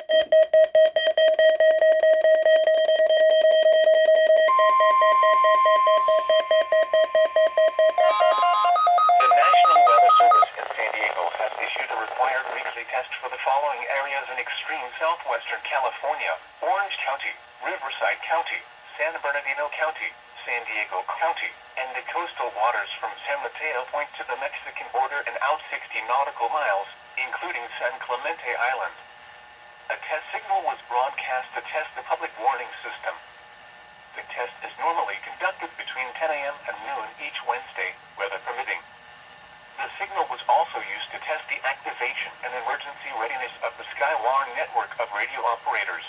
The National Weather Service in San Diego has issued a required weekly test for the following areas in extreme southwestern California: Orange County, Riverside County, San Bernardino County, San Diego County, and the coastal waters from San Mateo Point to the Mexican border and out 60 nautical miles, including San Clemente Island. A test signal was broadcast to test the public warning system. The test is normally conducted between 10 a.m. and noon each Wednesday, weather permitting. The signal was also used to test the activation and emergency readiness of the Skywarn network of radio operators.